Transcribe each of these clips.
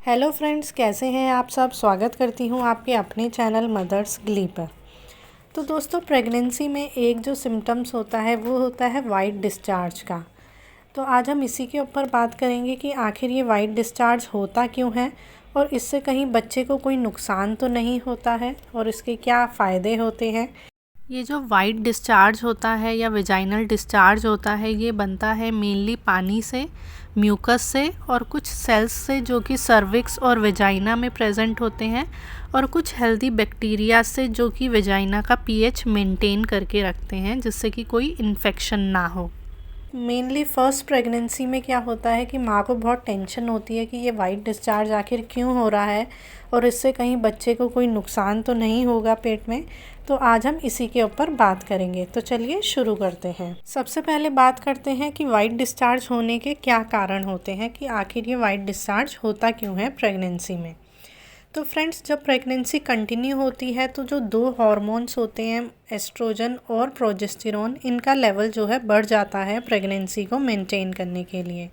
Hello friends, कैसे हैं आप सब। स्वागत करती हूं आपके अपने चैनल मदर्स ग्ली पर। तो दोस्तों, प्रेगनेंसी में एक जो सिम्टम्स होता है वो होता है वाइट डिस्चार्ज का। तो आज हम इसी के ऊपर बात करेंगे कि आखिर ये वाइट डिस्चार्ज होता क्यों है और इससे कहीं बच्चे को कोई नुकसान तो नहीं होता है और इसके क्या फ़ायदे होते हैं। ये जो वाइट डिस्चार्ज होता है या वेजाइनल डिस्चार्ज होता है, ये बनता है मेनली पानी से, म्यूकस से और कुछ सेल्स से जो कि सर्विक्स और वेजाइना में प्रेजेंट होते हैं, और कुछ हेल्दी बैक्टीरिया से जो कि वेजाइना का पीएच मेंटेन करके रखते हैं जिससे कि कोई इन्फेक्शन ना हो। मेनली फ़र्स्ट प्रेगनेंसी में क्या होता है कि माँ को बहुत टेंशन होती है कि ये वाइट डिस्चार्ज आखिर क्यों हो रहा है और इससे कहीं बच्चे को कोई नुकसान तो नहीं होगा पेट में। तो आज हम इसी के ऊपर बात करेंगे। तो चलिए शुरू करते हैं। सबसे पहले बात करते हैं कि वाइट डिस्चार्ज होने के क्या कारण होते हैं, कि आखिर ये वाइट डिस्चार्ज होता क्यों है प्रेगनेंसी में। तो फ्रेंड्स, जब प्रेगनेंसी कंटिन्यू होती है तो जो दो हार्मोन्स होते हैं, एस्ट्रोजन और प्रोजेस्टेरोन, इनका लेवल जो है बढ़ जाता है प्रेगनेंसी को मेंटेन करने के लिए,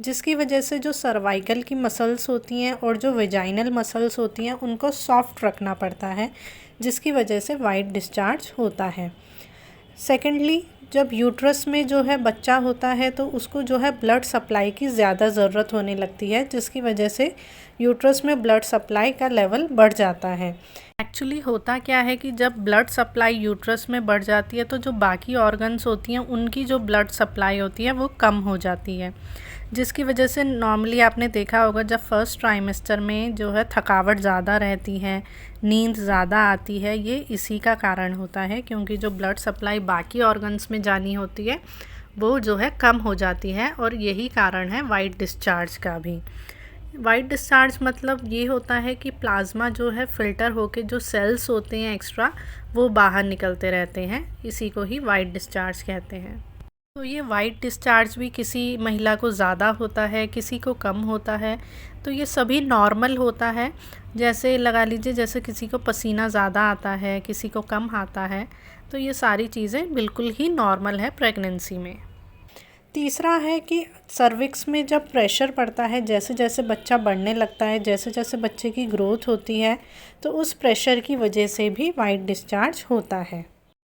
जिसकी वजह से जो सर्वाइकल की मसल्स होती हैं और जो वेजाइनल मसल्स होती हैं उनको सॉफ्ट रखना पड़ता है, जिसकी वजह से वाइट डिस्चार्ज होता है। सेकेंडली, जब यूट्रस में जो है बच्चा होता है तो उसको जो है ब्लड सप्लाई की ज़्यादा ज़रूरत होने लगती है, जिसकी वजह से यूट्रस में ब्लड सप्लाई का लेवल बढ़ जाता है। एक्चुअली होता क्या है कि जब ब्लड सप्लाई यूट्रस में बढ़ जाती है तो जो बाकी ऑर्गन्स होती हैं उनकी जो ब्लड सप्लाई होती है वो कम हो जाती है, जिसकी वजह से नॉर्मली आपने देखा होगा जब फर्स्ट ट्राइमेस्टर में जो है थकावट ज़्यादा रहती है, नींद ज़्यादा आती है, ये इसी का कारण होता है, क्योंकि जो ब्लड सप्लाई बाकी ऑर्गन्स में जानी होती है वो जो है कम हो जाती है, और यही कारण है वाइट डिस्चार्ज का भी। वाइट डिस्चार्ज मतलब ये होता है कि प्लाज्मा जो है फ़िल्टर होके जो सेल्स होते हैं एक्स्ट्रा वो बाहर निकलते रहते हैं, इसी को ही वाइट डिस्चार्ज कहते हैं। तो ये वाइट डिस्चार्ज भी किसी महिला को ज़्यादा होता है, किसी को कम होता है, तो ये सभी नॉर्मल होता है। जैसे लगा लीजिए, जैसे किसी को पसीना ज़्यादा आता है, किसी को कम आता है, तो ये सारी चीज़ें बिल्कुल ही नॉर्मल है प्रेगनेंसी में। तीसरा है कि सर्विक्स में जब प्रेशर पड़ता है, जैसे जैसे बच्चा बढ़ने लगता है, जैसे जैसे बच्चे की ग्रोथ होती है, तो उस प्रेशर की वजह से भी वाइट डिस्चार्ज होता है।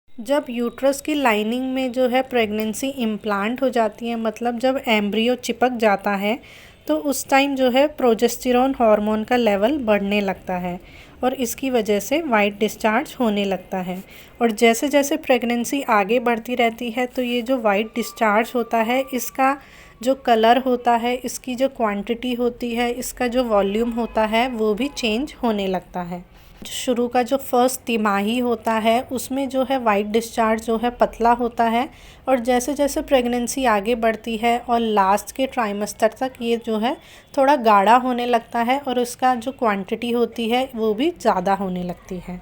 जब यूट्रस की लाइनिंग में जो है प्रेगनेंसी इम्प्लांट हो जाती है, मतलब जब एम्ब्रियो चिपक जाता है, तो उस टाइम जो है प्रोजेस्टेरोन हार्मोन का लेवल बढ़ने लगता है और इसकी वजह से वाइट डिस्चार्ज होने लगता है। और जैसे जैसे प्रेगनेंसी आगे बढ़ती रहती है तो ये जो वाइट डिस्चार्ज होता है, इसका जो कलर होता है, इसकी जो क्वांटिटी होती है, इसका जो वॉल्यूम होता है वो भी चेंज होने लगता है। शुरू का जो फर्स्ट तिमाही होता है उसमें जो है वाइट डिस्चार्ज जो है पतला होता है, और जैसे जैसे प्रेगनेंसी आगे बढ़ती है और लास्ट के ट्राइमेस्टर तक ये जो है थोड़ा गाढ़ा होने लगता है और इसका जो क्वांटिटी होती है वो भी ज़्यादा होने लगती है।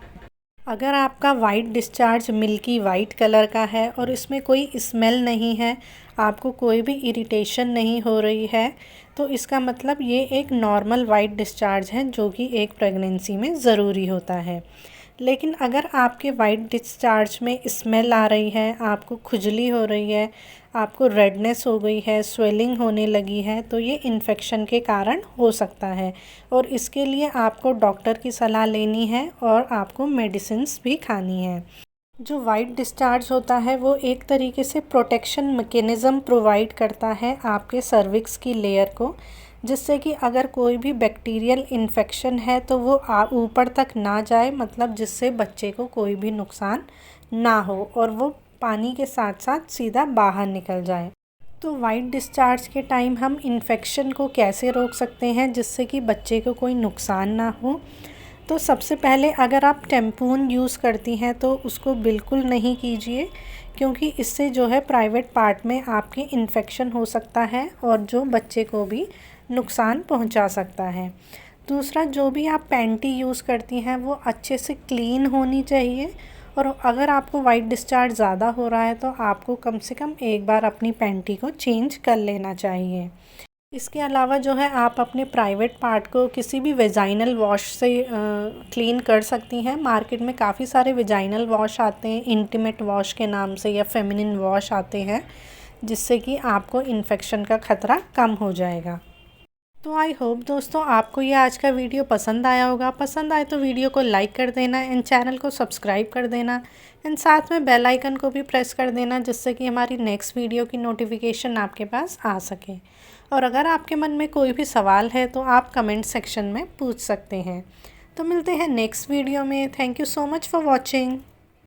अगर आपका white discharge milky white colour का है और इसमें कोई स्मेल नहीं है, आपको कोई भी इरिटेशन नहीं हो रही है, तो इसका मतलब ये एक नॉर्मल वाइट डिस्चार्ज है जो कि एक प्रेगनेंसी में ज़रूरी होता है। लेकिन अगर आपके वाइट डिस्चार्ज में स्मेल आ रही है, आपको खुजली हो रही है, आपको रेडनेस हो गई है, स्वेलिंग होने लगी है, तो ये इन्फेक्शन के कारण हो सकता है, और इसके लिए आपको डॉक्टर की सलाह लेनी है और आपको मेडिसिन्स भी खानी है। जो वाइट डिस्चार्ज होता है वो एक तरीके से प्रोटेक्शन मैकेनिज़्म प्रोवाइड करता है आपके सर्विक्स की लेयर को, जिससे कि अगर कोई भी बैक्टीरियल इन्फेक्शन है तो वो ऊपर तक ना जाए, मतलब जिससे बच्चे को कोई भी नुकसान ना हो और वो पानी के साथ साथ सीधा बाहर निकल जाए। तो वाइट डिस्चार्ज के टाइम हम इन्फेक्शन को कैसे रोक सकते हैं जिससे कि बच्चे को कोई नुकसान ना हो। तो सबसे पहले अगर आप टैम्पून यूज़ करती हैं तो उसको बिल्कुल नहीं कीजिए, क्योंकि इससे जो है प्राइवेट पार्ट में आपके इन्फेक्शन हो सकता है और जो बच्चे को भी नुकसान पहुंचा सकता है। दूसरा, जो भी आप पैंटी यूज़ करती हैं वो अच्छे से क्लीन होनी चाहिए, और अगर आपको वाइट डिस्चार्ज ज़्यादा हो रहा है तो आपको कम से कम एक बार अपनी पैंटी को चेंज कर लेना चाहिए। इसके अलावा जो है आप अपने प्राइवेट पार्ट को किसी भी वेजाइनल वॉश से क्लीन कर सकती हैं। मार्केट में काफ़ी सारे वेजाइनल वॉश आते हैं, इंटीमेट वॉश के नाम से, या फेमिनिन वॉश आते हैं, जिससे कि आपको इन्फेक्शन का ख़तरा कम हो जाएगा। तो आई होप दोस्तों आपको ये आज का वीडियो पसंद आया होगा। पसंद आए तो वीडियो को लाइक कर देना एंड चैनल को सब्सक्राइब कर देना एंड साथ में बेल आइकन को भी प्रेस कर देना, जिससे कि हमारी नेक्स्ट वीडियो की नोटिफिकेशन आपके पास आ सके। और अगर आपके मन में कोई भी सवाल है तो आप कमेंट सेक्शन में पूछ सकते हैं। तो मिलते हैं नेक्स्ट वीडियो में। Thank you so much for watching.